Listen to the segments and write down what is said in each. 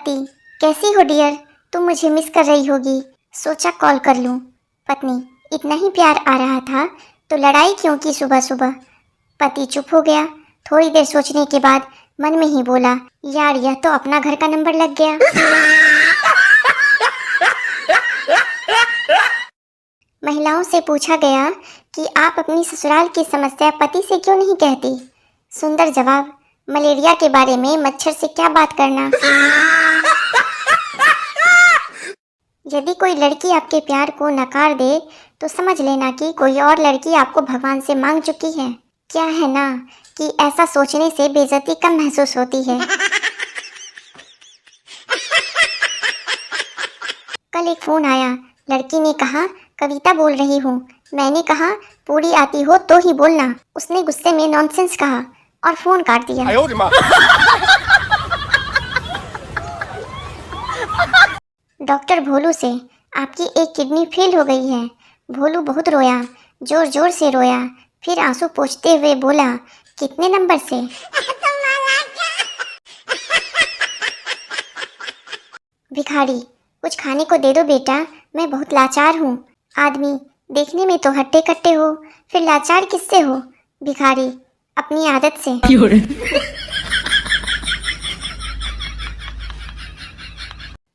पति, कैसी हो डियर? तुम मुझे मिस कर रही होगी, सोचा कॉल कर लूं। पत्नी, इतना ही प्यार आ रहा था तो लड़ाई क्यों की सुबह सुबह? पति चुप हो गया। थोड़ी देर सोचने के बाद मन में ही बोला, यार यह तो अपना घर का नंबर लग गया। महिलाओं से पूछा गया कि आप अपनी ससुराल की समस्या पति से क्यों नहीं कहती? सुंदर जवाब, मलेरिया के बारे में मच्छर से क्या बात करना। यदि कोई लड़की आपके प्यार को नकार दे तो समझ लेना कि कोई और लड़की आपको भगवान से मांग चुकी है। क्या है ना कि ऐसा सोचने से बेइज्जती कम महसूस होती है। कल एक फोन आया, लड़की ने कहा कविता बोल रही हूँ। मैंने कहा पूरी आती हो तो ही बोलना। उसने गुस्से में नॉनसेंस कहा और फोन काट दिया। डॉक्टर भोलू से आपकी एक किडनी फेल हो गई है। भोलू बहुत रोया, जोर जोर से रोया, फिर आंसू पोंछते हुए बोला, कितने नंबर से? भिखारी, कुछ खाने को दे दो बेटा, मैं बहुत लाचार हूँ। आदमी, देखने में तो हट्टे कट्टे हो, फिर लाचार किससे हो? भिखारी, अपनी आदत से।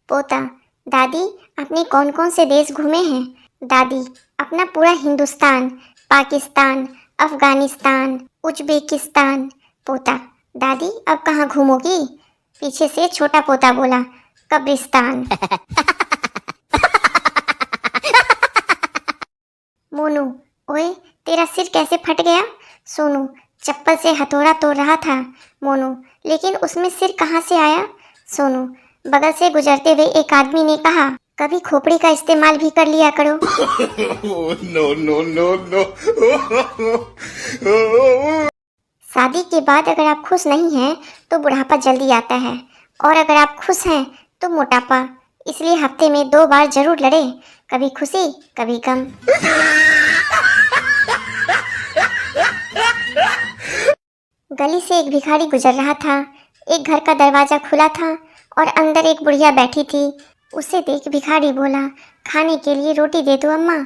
पोता, दादी आपने कौन कौन से देश घूमे हैं? दादी, अपना पूरा हिंदुस्तान, पाकिस्तान, अफगानिस्तान, उज्बेकिस्तान। पोता, दादी अब कहाँ घूमोगी? पीछे से छोटा पोता बोला, कब्रिस्तान। मोनू, ओए तेरा सिर कैसे फट गया? सोनू, चप्पल से हथौड़ा तोड़ रहा था। मोनू, लेकिन उसमें सिर कहाँ से आया? सोनू, बगल से गुजरते हुए एक आदमी ने कहा, कभी खोपड़ी का इस्तेमाल भी कर लिया करो। No no no no. शादी के बाद अगर आप खुश नहीं हैं तो बुढ़ापा जल्दी आता है, और अगर आप खुश हैं तो मोटापा। इसलिए हफ्ते में 2 बार जरूर लड़े, कभी खुशी कभी गम। गली से एक भिखारी गुजर रहा था। एक घर का दरवाजा खुला था और अंदर एक बुढ़िया बैठी थी। उसे देख भिखारी बोला, खाने के लिए रोटी दे दो अम्मा।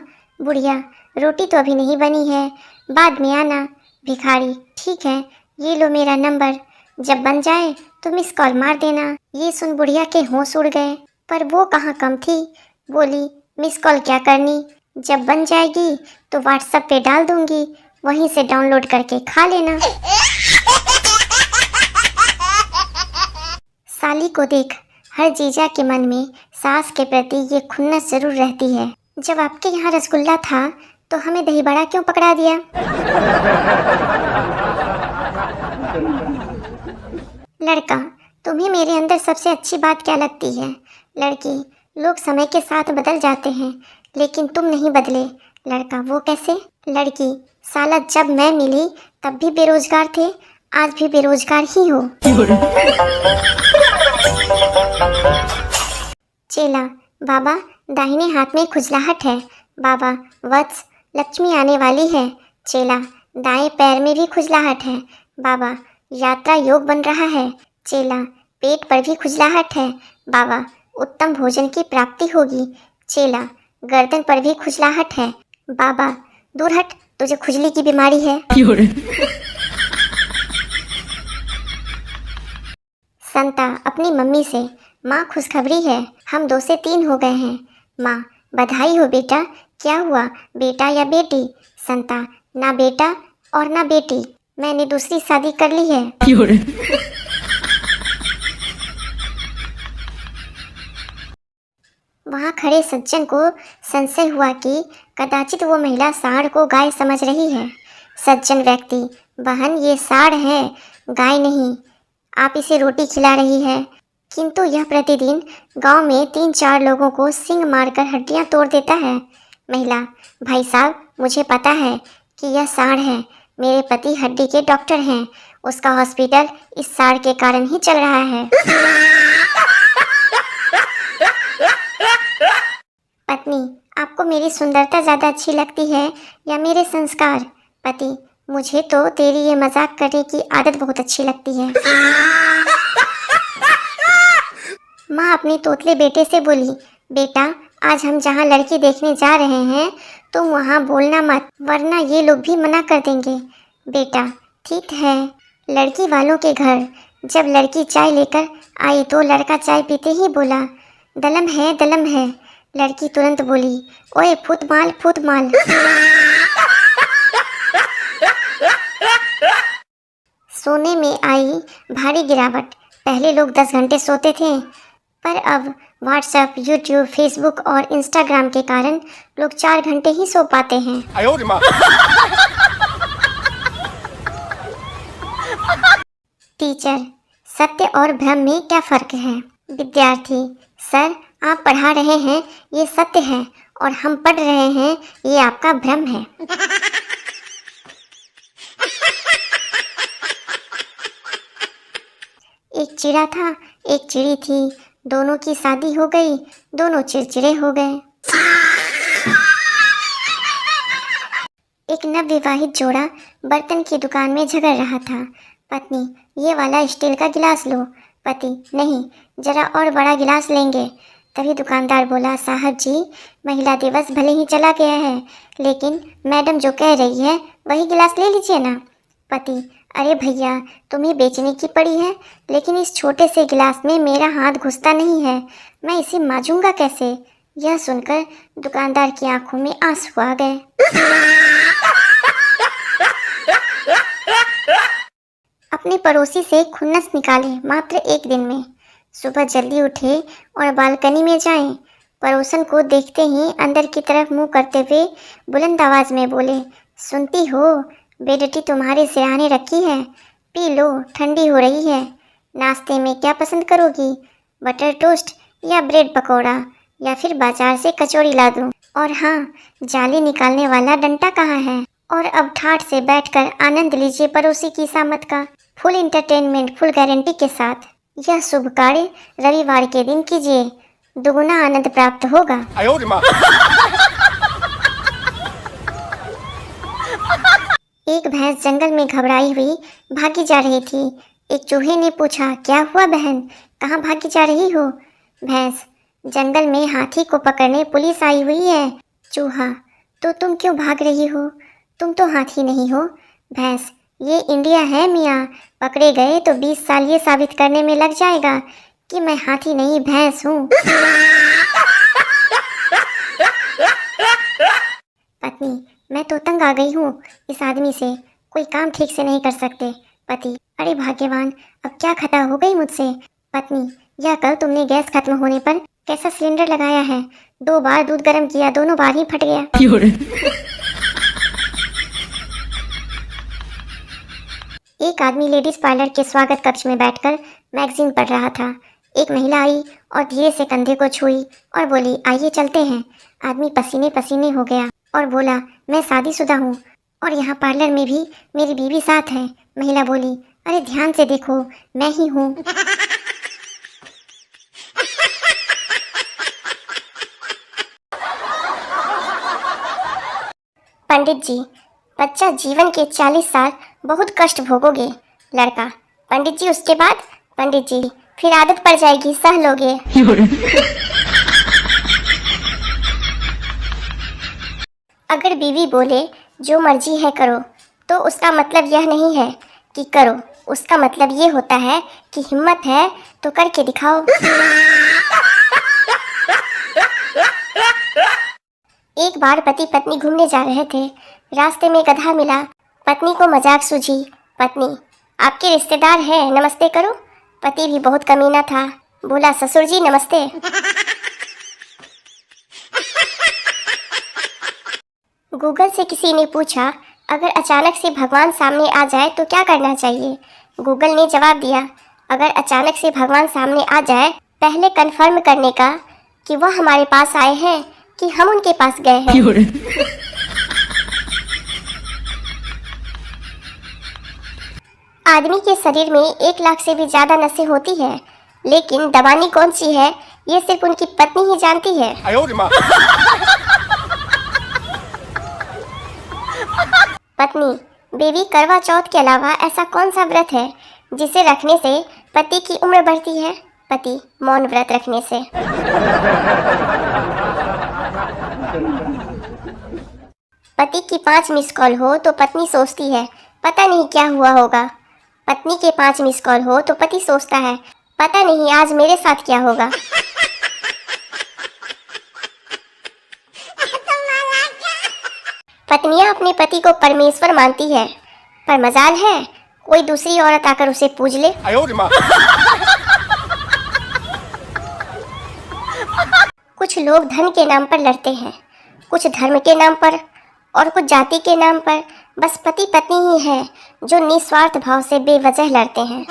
बुढ़िया, रोटी तो अभी नहीं बनी है, बाद में आना। भिखारी, ठीक है, ये लो मेरा नंबर, जब बन जाए तो मिस कॉल मार देना। ये सुन बुढ़िया के होश उड़ गए, पर वो कहाँ कम थी। बोली, मिस कॉल क्या करनी, जब बन जाएगी तो व्हाट्सएप पे डाल दूंगी, वहीं से डाउनलोड करके खा लेना। साली को देख हर जीजा के मन में सास के प्रति ये खुन्नस जरूर रहती है। जब आपके यहाँ रसगुल्ला था तो हमें दही बड़ा क्यों पकड़ा दिया? लड़का, तुम्हें मेरे अंदर सबसे अच्छी बात क्या लगती है? लड़की, लोग समय के साथ बदल जाते हैं लेकिन तुम नहीं बदले। लड़का, वो कैसे? लड़की, साला जब मैं मिली तब भी बेरोजगार थे, आज भी बेरोजगार ही हो। चेला, बाबा दाहिने हाथ में खुजलाहट है। बाबा, वत्स लक्ष्मी आने वाली है। चेला, दाएं पैर में भी खुजलाहट है। बाबा, यात्रा योग बन रहा है। चेला, पेट पर भी खुजलाहट है। बाबा, उत्तम भोजन की प्राप्ति होगी। चेला, गर्दन पर भी खुजलाहट है। बाबा, दूर हट, तुझे खुजली की बीमारी है। संता अपनी मम्मी से, माँ खुशखबरी है, हम 2 से 3 हो गए हैं। माँ, बधाई हो बेटा, क्या हुआ, बेटा या बेटी? संता, ना बेटा और ना बेटी, मैंने दूसरी शादी कर ली है। वहाँ खड़े सज्जन को संशय हुआ कि कदाचित वो महिला सांड को गाय समझ रही है। सज्जन व्यक्ति, बहन ये सांड है, गाय नहीं, आप इसे रोटी खिला रही है, किंतु यह प्रतिदिन गांव में 3-4 लोगों को सींग मारकर हड्डियां तोड़ देता है। महिला, भाई साहब मुझे पता है कि यह सांड है, मेरे पति हड्डी के डॉक्टर हैं, उसका हॉस्पिटल इस सांड के कारण ही चल रहा है। पत्नी, आपको मेरी सुंदरता ज़्यादा अच्छी लगती है या मेरे संस्कार? पति, मुझे तो तेरी ये मजाक करने की आदत बहुत अच्छी लगती है। माँ अपने तोतले बेटे से बोली, बेटा आज हम जहाँ लड़की देखने जा रहे हैं तुम वहाँ बोलना मत, वरना ये लोग भी मना कर देंगे। बेटा ठीक है। लड़की वालों के घर जब लड़की चाय लेकर आई तो लड़का चाय पीते ही बोला, दलम है दलम है। लड़की तुरंत बोली, ओए फुतमाल फुतमाल। सोने में आई भारी गिरावट। पहले लोग 10 घंटे सोते थे, पर अब व्हाट्सएप, यूट्यूब, फेसबुक और इंस्टाग्राम के कारण लोग 4 घंटे ही सो पाते हैं। टीचर, सत्य और भ्रम में क्या फ़र्क है? विद्यार्थी, सर आप पढ़ा रहे हैं ये सत्य है और हम पढ़ रहे हैं ये आपका भ्रम है। एक चिड़ा था, एक चिड़ी थी, दोनों की शादी हो गई, दोनों चिड़चिड़े हो गए। एक नवविवाहित जोड़ा बर्तन की दुकान में झगड़ रहा था। पत्नी, ये वाला स्टील का गिलास लो। पति, नहीं, जरा और बड़ा गिलास लेंगे। तभी दुकानदार बोला, साहब जी महिला दिवस भले ही चला गया है, लेकिन मैडम जो कह रही है वही गिलास ले लीजिए ना। पति, अरे भैया तुम्हें बेचने की पड़ी है, लेकिन इस छोटे से गिलास में मेरा हाथ घुसता नहीं है, मैं इसे मांजूंगा कैसे? यह सुनकर दुकानदार की आंखों में आंसू आ गए। अपने पड़ोसी से खुन्नस निकाले मात्र 1 दिन में। सुबह जल्दी उठे और बालकनी में जाएं। पड़ोसन को देखते ही अंदर की तरफ मुंह करते हुए बुलंद आवाज में बोले, सुनती हो बेडटी तुम्हारे सिरहाने रखी है, पी लो ठंडी हो रही है। नाश्ते में क्या पसंद करोगी, बटर टोस्ट या ब्रेड पकौड़ा, या फिर बाजार से कचौड़ी ला दूं? और हाँ, जाली निकालने वाला डंडा कहाँ है? और अब ठाठ से बैठकर आनंद लीजिए पड़ोसी की सामत का, फुल इंटरटेनमेंट, फुल गारंटी के साथ। यह शुभ कार्य रविवार के दिन कीजिए, दुगुना आनंद प्राप्त होगा। एक भैंस जंगल में घबराई हुई भागी जा रही थी। एक चूहे ने पूछा, क्या हुआ बहन, कहाँ भागी जा रही हो? भैंस, जंगल में हाथी को पकड़ने पुलिस आई हुई है। चूहा, तो तुम क्यों भाग रही हो, तुम तो हाथी नहीं हो। भैंस, ये इंडिया है मियाँ, पकड़े गए तो 20 साल ये साबित करने में लग जाएगा कि मैं हाथी नहीं भैंस हूँ। पत्नी, मैं तो तंग आ गई हूँ इस आदमी से, कोई काम ठीक से नहीं कर सकते। पति, अरे भाग्यवान, अब क्या खता हो गई मुझसे। पत्नी, यह कल तुमने गैस खत्म होने पर कैसा सिलेंडर लगाया है, 2 बार दूध गर्म किया, दोनों बार ही फट गया। एक आदमी लेडीज पार्लर के स्वागत कक्ष में बैठकर मैगजीन पढ़ रहा था। एक महिला आई और धीरे से कंधे को छुई और बोली, आइए चलते हैं। आदमी पसीने पसीने हो गया और बोला, मैं शादीशुदा हूँ और यहाँ पार्लर में भी मेरी बीवी साथ है। महिला बोली, अरे ध्यान से देखो, मैं ही हूँ। पंडित जी, बच्चा, जीवन के 40 साल बहुत कष्ट भोगोगे। लड़का, पंडित जी उसके बाद? पंडित जी, फिर आदत पड़ जाएगी, सह लोगे। अगर बीवी बोले जो मर्जी है करो, तो उसका मतलब यह नहीं है कि करो, उसका मतलब ये होता है कि हिम्मत है तो करके दिखाओ। एक बार पति पत्नी घूमने जा रहे थे, रास्ते में गधा मिला। पत्नी को मजाक सूझी, पत्नी, आपके रिश्तेदार हैं, नमस्ते करो। पति भी बहुत कमीना था, बोला, ससुर जी नमस्ते। गूगल से किसी ने पूछा, अगर अचानक से भगवान सामने आ जाए तो क्या करना चाहिए? गूगल ने जवाब दिया, अगर अचानक से भगवान सामने आ जाए, पहले कंफर्म करने का कि वह हमारे पास आए हैं कि हम उनके पास गए हैं। आदमी के शरीर में 1 लाख से भी ज़्यादा नसें होती हैं, लेकिन दबानी कौन सी है ये सिर्फ उनकी पत्नी ही जानती है। पत्नी, बेबी, करवा चौथ के अलावा ऐसा कौन सा व्रत है जिसे रखने से पति की उम्र बढ़ती है? पति मौन व्रत रखने से। पति की 5 मिस कॉल हो तो पत्नी सोचती है पता नहीं क्या हुआ होगा। पत्नी के 5 मिस कॉल हो तो पति सोचता है पता नहीं आज मेरे साथ क्या होगा। पत्नियां अपने पति को परमेश्वर मानती है, पर मजाल है कोई दूसरी औरत आकर उसे पूज ले। कुछ लोग धन के नाम पर लड़ते हैं, कुछ धर्म के नाम पर और कुछ जाति के नाम पर। बस पति पत्नी ही है जो निस्वार्थ भाव से बेवजह लड़ते हैं।